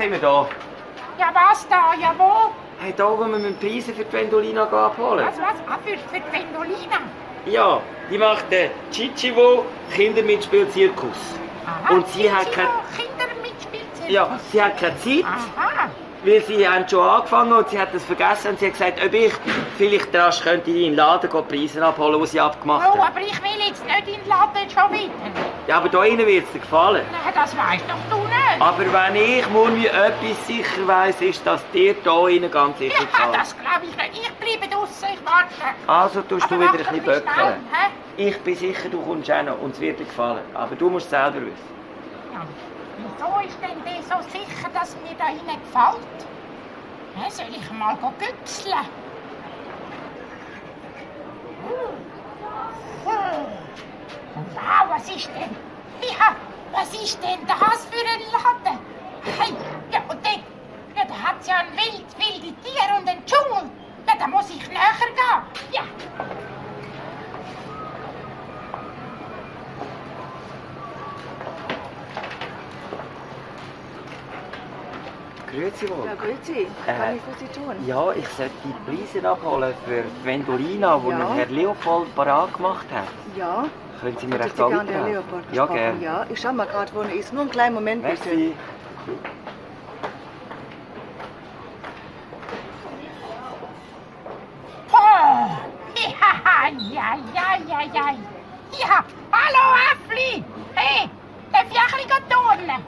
sind wir da. Ja, was da? Ja, wo? Hey, da, wo wir die Preise für die Wendolina abholen. Was? Ah, für die Wendolina? Ja, die macht den Ciccivo Kindermitspiel-Zirkus. Aha, Und sie hat keine... Kindermitspielzirkus? Ja, sie hat keine Zeit. Aha. Weil sie haben schon angefangen und sie hat das vergessen und sie hat gesagt, ob ich vielleicht rasch könnte in den Laden gehen, die Preise abholen, die sie abgemacht Oh, hat. aber ich will jetzt nicht in den Laden schon wieder. Ja, aber da innen wird es dir gefallen. Nein, das weisst doch du nicht. Aber wenn ich Murmi etwas sicher weiss, ist, dass dir da innen ganz sicher Ja, gefällt. das glaube ich nicht. Ich bleibe draussen, ich warte. Also tust du Aber wieder mach ein doch bisschen schnell, böckeln. hä? Ich bin sicher, du kommst auch noch und es wird dir gefallen. Aber du musst es selber wissen. Ja, wieso ist denn der so sicher, dass mir da innen gefällt? Hä, soll ich mal güchseln? Wow, was ist denn? Ja, was ist denn das für ein Laden? Hey, ja, und dort, ja, da hat's ja ein wilde Tier und einen Dschungel. Ja, da muss ich näher gehen. Ja. Grüezi wohl. Ja, grüezi. Was kann ich für Sie tun? Ja, ich sollte die Preise abholen für die Wendolina, die Ja. Herr Leopold parat gemacht hat. Ja. Können Sie mir Hat recht Sie gern der helfen? Leopold Ja, gesprochen? gerne. Ja, ich schau mal gerade, wo er ist. Nur einen kleinen Moment, bitte. Merci. Oh, ja. Ja, hallo Äffli. Hey, darf ich ein bisschen turnen?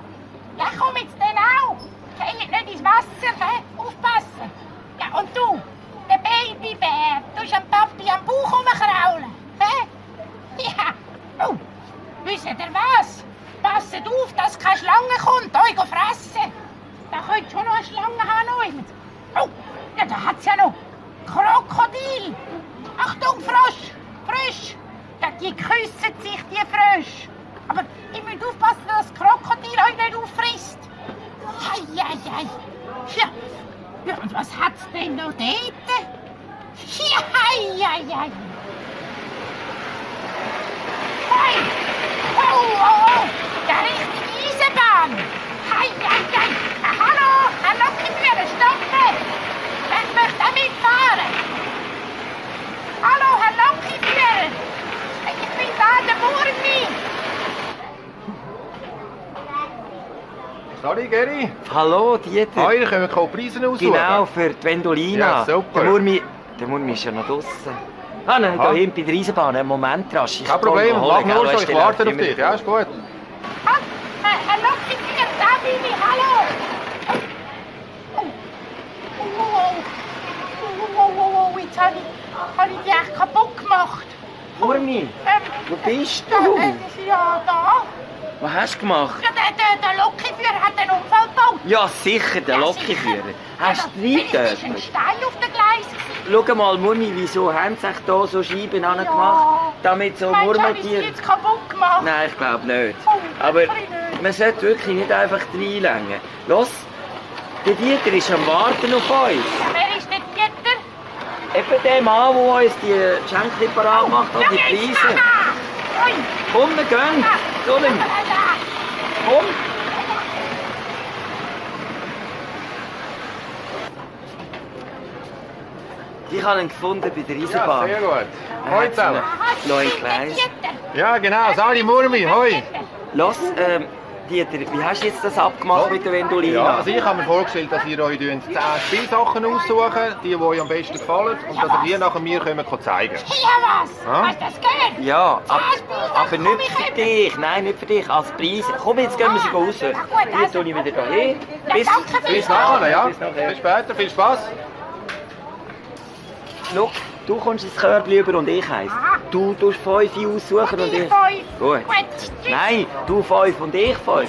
Ja, komm jetzt dann auch. Fällt nicht ins Wasser, hä? Aufpassen. Ja, und du, der Babybär, du am Papi am Bauch rumkraulen, hä? Ja. Oh, wisst ihr was? Passet auf, dass keine Schlange kommt, euch fressen. Da könnte schon noch eine Schlange haben. Oh, ja, da hat's ja noch Krokodil. Achtung, Frosch, Frösch. Ja, die küssen sich, die Frösche. Aber ihr müsst aufpassen, dass das Krokodil euch nicht auffrisst. Hei. Ja, und was hat's denn noch dort? Ja, hei. Hey! Oh! Ja, richtige Eisenbahn! Hei! Hallo! Herr Lokführer, stoppen! Ich möchte auch mitfahren! Hallo, Herr Lokführer! Ich bin da, der Murmi! Sorry, Geri. Hallo, Dieter. Hi, dann können wir keine Preise aussuchen. Genau, für die Wendolina. Ja, super. Der Murmi ist ja noch draussen. Ah nein, da hinten bei der Eisenbahn. Einen Moment rasch. Kein Problem, mach nur schon, ich warte auf dich. Ja, ist gut. Ah, Herr Lokführer, da bin ich, hallo! Oh, jetzt habe ich die echt kaputt gemacht. Murmi, wo bist du? Ja, da. Was hast du gemacht? Ja, der Lokführer hat einen Unfall gebaut. Ja, sicher, der Ja, Lokführer. sicher. Hast du Vielleicht ist ein reingetötet? Stein auf dem Gleis. Schau mal, Murmi, wieso haben sie sich da so Scheiben angemacht? Damit so Meinst du, habe ich sie Murmeltiere... jetzt kaputt gemacht? Nein, ich glaube nicht. Oh, Aber wirklich nicht. man sollte wirklich nicht einfach reinlängen. Los, der Dieter ist am Warten auf uns. Ja, wer ist der Dieter? Eben der Mann, der uns die Schenkchen parat macht und die jetzt. Preise. Ui. Komm, wir gehen. Komm, komm. Ich habe ihn gefunden bei der Ja, Eisenbahn. sehr gut. Er Hoi hat zusammen. so ein neues Gleis. Ja, genau. Sali Murmi, hoi. Los, Dieter, wie hast du jetzt das abgemacht mit der Wendolina? Ja, also ich habe mir vorgestellt, dass ihr euch 10 Spielsachen aussuchen, die euch am besten gefallen, und dass ihr die nachher mir zeigen könnt. Ja, was? Ja? Hast du das gehört? Ja, Spielsachen aber komm nicht ich für eben. dich. Nein, nicht für dich. Als Preis. Komm, jetzt gehen wir sie raus. Ja, gut, Hier also. tue ich wieder hin. Ja, danke Bis vielmals. nachher, ja. Bis nachher. Bis später, viel Spaß. Schau, du kommst ins Körbchen über und ich eins. Aha. Du tust 5 aussuchen und Ich ich... 5. Gut. Tschüss. Nein, du 5 und ich 5.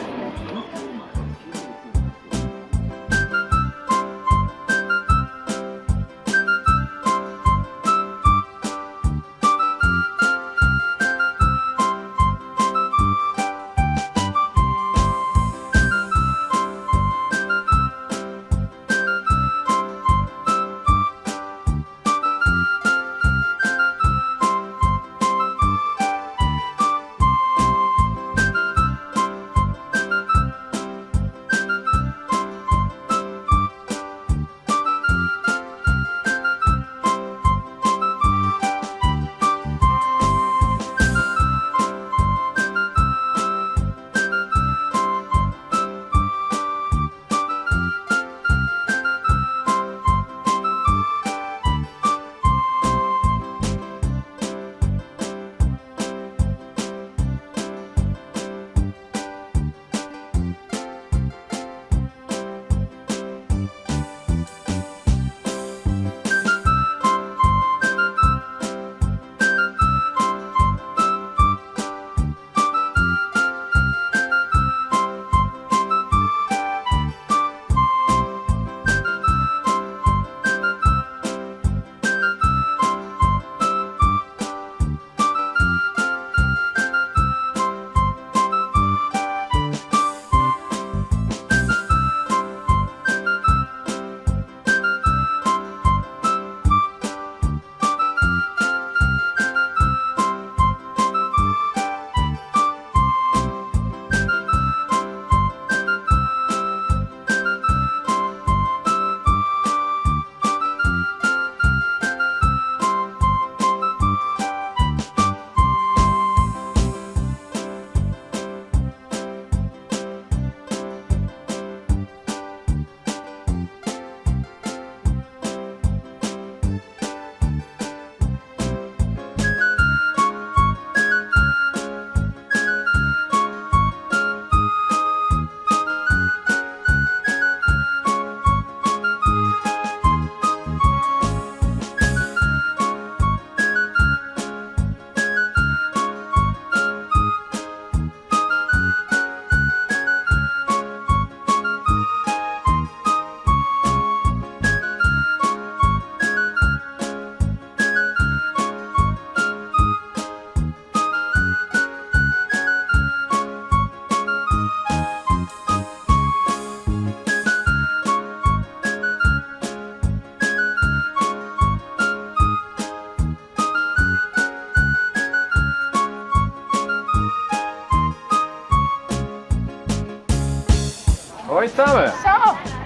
zusammen.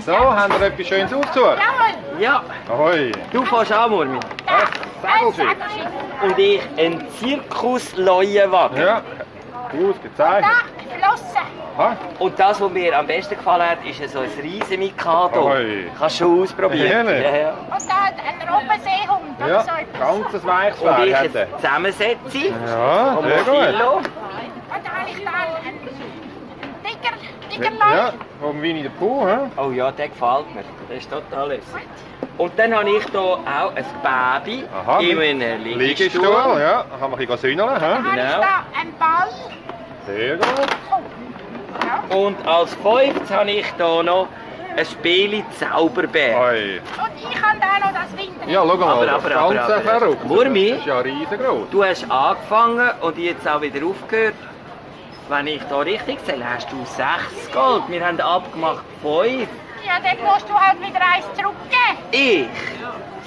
So, So, haben wir etwas Schönes ausgesucht? jawohl. Ja, Ahoi. du fährst an, Murmi. Segelschiff. Und ich ein Zirkus-Leuenwagen. Ja, ausgezeichnet. Da, Flossen. Aha. Und das, was mir am besten gefallen hat, ist so ein riesen Mikado. Oi. Kannst du schon ausprobieren. Ehrlich? Ja, ja. Und da ein Robbenseehund oder Ja, so etwas. ganzes weiches Und ich Fleisch hat jetzt er. zusammensetze. Ja, Vom sehr gut. Kilo. Und da habe ich da einen Tigerlein. Ja, vom Winnie the Pooh, hä? Oh ja, der gefällt mir. Der ist total lässig. Und dann habe ich hier auch ein Baby Aha, in mit einem Liegestuhl, Liegestuhl. ja. Da kann man ein bisschen sühneln, hä? Da habe ich Genau. da einen Ball. Sehr gut. Ja. Und als fünftes habe ich hier noch ein Spiel Zauberbär. Oi. Und ich habe da noch das Winter. Ja, schau mal, das Ganze verrückt. Murmi? Das ist ja riesengroß. Du hast angefangen und jetzt auch wieder aufgehört. Wenn ich hier richtig zähle, hast du 6 Gold. Wir haben abgemacht 5. Ja, dann musst du halt wieder eins zurückgeben. Ich?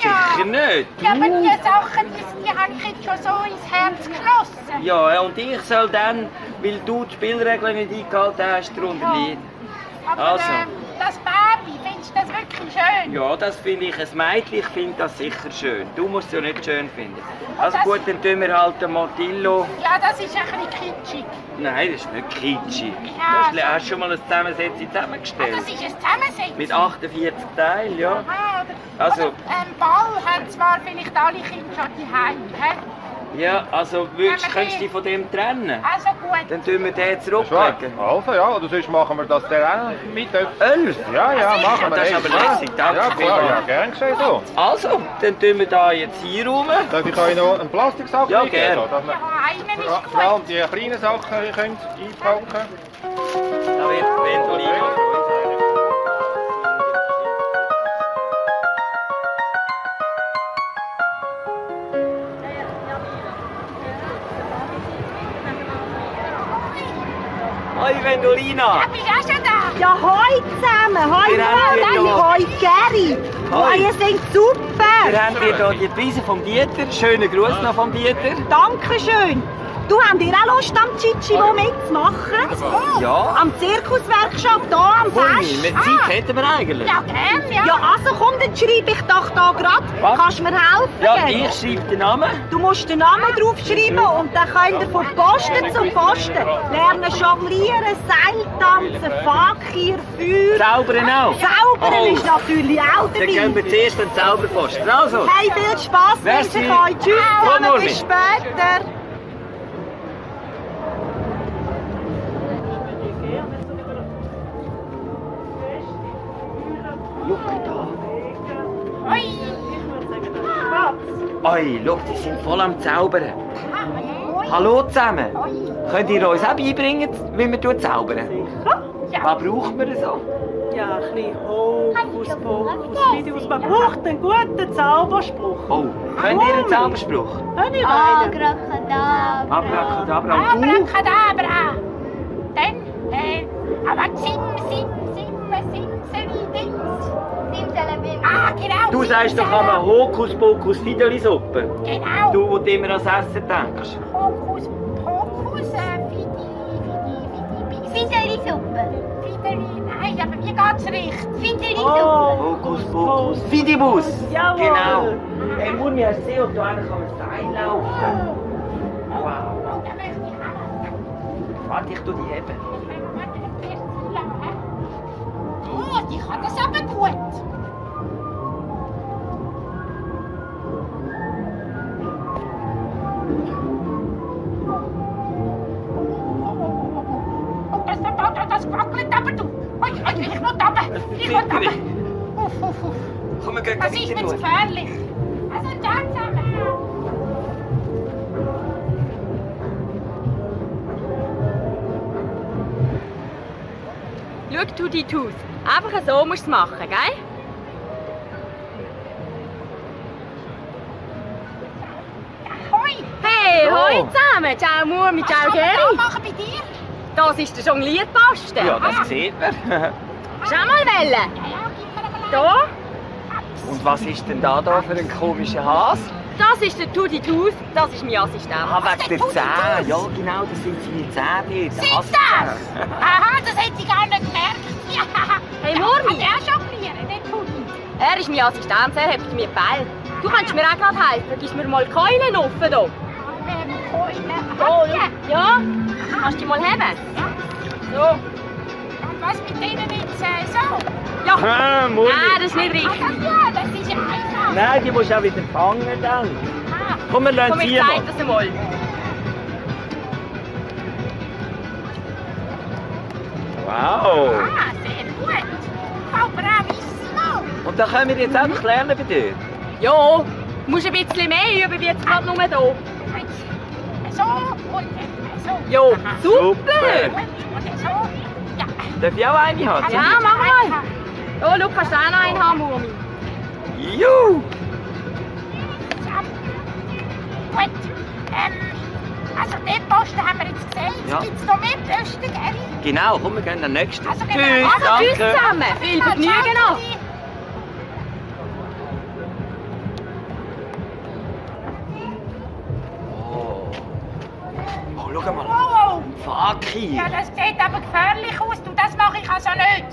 Ja. Sicher nicht. Ja, aber die Sachen, die habe ich jetzt schon so ins Herz geschlossen. Ja, und ich soll dann, weil du die Spielregeln nicht eingehalten hast, darunter leiden. Aber Also. Das Baby, findest du das wirklich schön? Ja, das finde ich, ein Mädchen findet das sicher schön. Du musst es ja nicht schön finden. Also das- gut, dann tun wir halt den Motillo. Ja, das ist ein bisschen kitschig. Nein, das ist nicht kitschig. Ja. Hast du schon mal ein Zusammensetzung Das zusammengestellt? ist ein Zusammensetzen. Mit 48 Teilen, ja. Aha, oder, Also- oder Ball haben zwar vielleicht alle Kinder schon daheim. Hä? Ja, also könntest du dich von dem trennen? Also gut. Dann tun wir den Das ist wahr. zurücklegen. Also ja, oder sonst machen wir das der auch mit. 11? Ja, ja, machen wir Das ist eh. aber lässig, danke Ja, klar, vielmals. ja, gern geschehen so. Also, dann tun wir da jetzt hier rum. Darf ich euch noch einen Plastiksack Ja, mitgeben, gern. so, dass wir Ja, einen ist vor allem gut. die kleinen Sachen hier könnt einpacken. Da wird Wendolino freuen. Hoi Wendolina! Bist du auch schon da? Ja, hoi zusammen, hoi Wir haben hier Mann, noch- hoi Gary. Hoi. Ihr seid super. Wir haben hier die Preise vom Dieter. Schönen Gruß noch vom Dieter. Dankeschön. Du, habt ihr auch Lust am Chichi mitzumachen? Ja. Am Zirkuswerkstatt, hier am Murmi, Fest? mit Zeit hätten wir eigentlich. Ja, gern, ja. Ja, also komm, dann schreibe ich doch da gerade. Was? Kannst du mir helfen? Ja, gell? ich schreibe den Namen. Du musst den Namen draufschreiben und dann könnt ihr von Posten zu Posten lernen jonglieren, Seiltanzen, Fakir, Feuer. Zaubern auch. Zaubern Oh. ist natürlich auch Dann gehen dabei. wir zuerst den Zauberposten. Also. Hey, viel Spaß Merci. wünsche ich euch. Tschüss Komm, zusammen, Murmi. bis später. Ui. Oi, schau, die sind voll am Zaubern. Hallo zusammen. Könnt ihr uns auch beibringen, wie wir zaubern? Was braucht man so? Ja, ein bisschen Hokuspokus-Videos. Man braucht einen guten Zauberspruch. Oh, könnt ihr einen Zauberspruch? Hör ich einen? Abracadabra. Und du? Abracadabra. Dann, aber Simseli, Dings. Ah, genau. Du sagst doch einmal Hokuspokus Fideli-Suppe. Genau. Du, wo du immer ans Essen denkst. Hokus, Fideli-Suppe. Fideli, nein, aber wie geht's recht? Oh, Hokuspokus Fidibus. Jawohl. Genau. Hey, Murmi, hast du gesehen, ob da einer kann ein Seil laufen? Wow. Oh, da möchte ich auch. Warte, ich tu die heben. Oh, die kann das aber gut. Oh, das wackelt aber du. Ui, ich muss runter. Ich muss runter. Uff, uff, uff. Komm, wir gehen Das ist mir weiter zu schauen. gefährlich. Also, ciao zusammen. Schau, Tutti Tooth. Einfach so musst du es machen, gell? Hoi. Hey, So. hoi zusammen. Ciao Murmi, ciao Was kann man da Geri. machen bei dir? Das ist der Jonglierposten. Ja, das sieht man. Schau mal, Welle. Ja, gib mir mal Da, Und was ist denn da für ein komischer Hase? das ist der Tutti Tooth, das ist mein Assistent. Ah, wegen der Zähne. Ja, genau, das sind seine Zähne. Sind das? Aha, das hätte ich gar nicht gemerkt. Ja, Hey Kann Murmi, der jonglieren, der Tutti? er ist mein Assistent, er hebt mir die Bälle. Du kannst mir auch gerade helfen. Gibst mir mal Keulen offen hier. Oh, ja? Kannst du die mal haben? So. Und was mit denen jetzt so? Ja. Ah, Murmi. Nein, das ist nicht richtig. Ja, das ist ja einfach. Nein, die musst du auch wieder fangen dann. Ah, Komm, wir lassen Komm, ich sie mal. zeig das einmal. Wow. sehr gut. Bravissimo. Und dann können wir jetzt einfach lernen bei dir. Ja, du musst ein bisschen mehr üben, wie jetzt gerade nur hier. So und so. Ja, super. Und so. Ja. Darf ich auch eine haben? Ja, mach mal. Oh, schau, kannst du auch noch einen haben, Murmi. Juhu. Gut. Also den Posten haben wir jetzt gesehen. Ja. Gibt es noch mehr Posten, gell? Genau, komm, wir gehen den nächsten. Also, Tschüss, genau. Also, tschüss danke. zusammen. Viel Vergnügen noch. Oh, schau mal. Wow. Fakir. Ja, das sieht aber gefährlich aus. Du, das mache ich also nicht.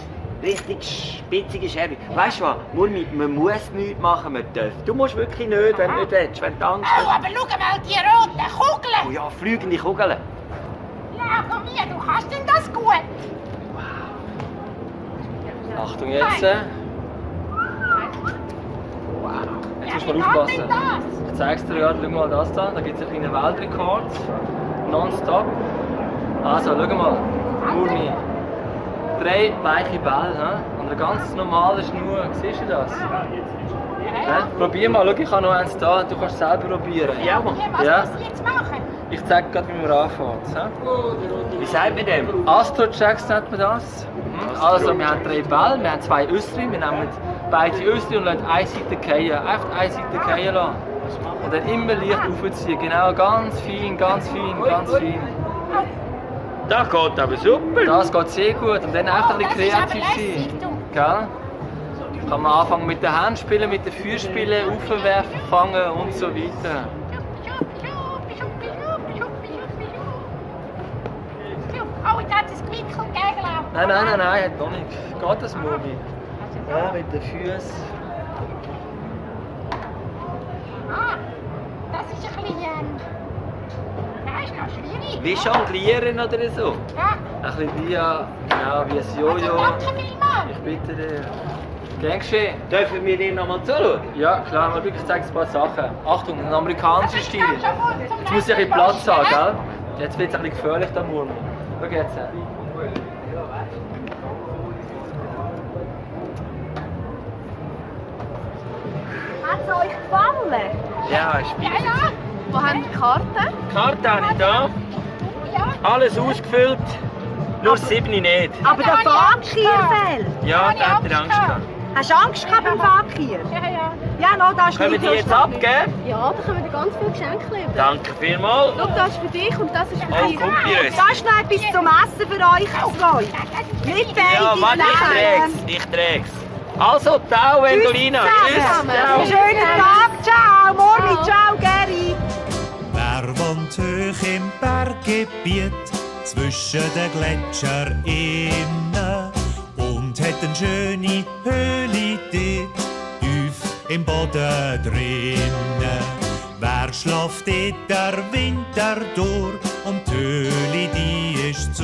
Richtig spitzige Scherbe. Weißt du was, Murmi, man muss nichts machen, man darf. Du musst wirklich nicht, wenn du nicht willst, wenn du Angst Oh, hast. aber schau mal, die roten Kugeln. Oh ja, fliegende Kugeln. Ja, komm hier, du kannst denn das gut. Achtung jetzt. Wow. Jetzt musst du mal Wie geht denn aufpassen. das? Ich zeig's dir gerade, schau mal das da. Da gibt es einen kleinen Weltrekord. Nonstop. Also, schau mal. Murmi. 3 weiche Bälle, he? Und eine ganz normale Schnur. Siehst du das? Ja? Probier mal, schau, ich habe noch eins da. Du kannst es selber probieren. Ja, Was ja. muss ich jetzt machen? Ich zeig gerade, wie man anfängt. he? Wie sagt man dem? Astro-Checks nennt man das. Also, wir haben 3 Bälle, wir haben 2 Östri. Wir nehmen beide Östri und lassen eine Seite fallen. Einfach eine Seite fallen lassen. Und dann immer leicht aufziehen. Genau, ganz fein, ganz fein, ganz fein. Das geht aber super. Das geht sehr gut. Und dann einfach ein bisschen Das ist kreativ aber sein. lässig, du. Gell? Kann man anfangen mit den Händen spielen, mit den Füßen spielen, aufwerfen, fangen und so weiter. Oh, jetzt hat es gewickelt, gell, glaub ich. Nein, hat noch nicht. Geht das, Murmi? Ja, mit den Füßen. Ah, das ist ein bisschen, das ist noch schwierig. Wie jonglieren oder so? Ja. Ein bisschen wie, genau, wie ein Jojo. Danke vielmals. Ich bitte dir. Gern geschehen. Dürfen wir dir noch mal zuschauen? Ja, klar, mal wirklich zeige ein paar Sachen. Achtung, ein amerikanischer Stil. Jetzt muss ich ein bisschen Platz haben, gell? Jetzt wird es ein bisschen gefährlich, da Murmi. Schau jetzt. Hat es euch gefallen? Ja, ist Ja, ja. Wo haben die Karten? Die Karte habe ich da. Ja. Alles ausgefüllt. Nur 7 nicht. Aber der Fakir fehlt. Ja, da hat er Angst gehabt. Hast du Angst gehabt beim Fakir? Ja, ja. Ja, no, da ist Können wir die jetzt abgeben? Ja, da können wir dir ganz viele Geschenke liefern. Danke vielmals. Schau, das ist für dich und das ist für Oh, dich. kommt die Rest. Da ist noch etwas zum Essen für euch zwei. Nicht beide Ja, warte, ich träg's. Also, ciao, Wendolina. Tschüss. Ciao. Schönen Tag. Ciao. Morgen. Ciao, Geri. Wer wohnt hoch im Berggebiet zwischen den Gletschern innen und hat eine schöne Höhle dort tief im Boden drinnen? Wer schläft dort der Winter durch und die Höhle die ist zu?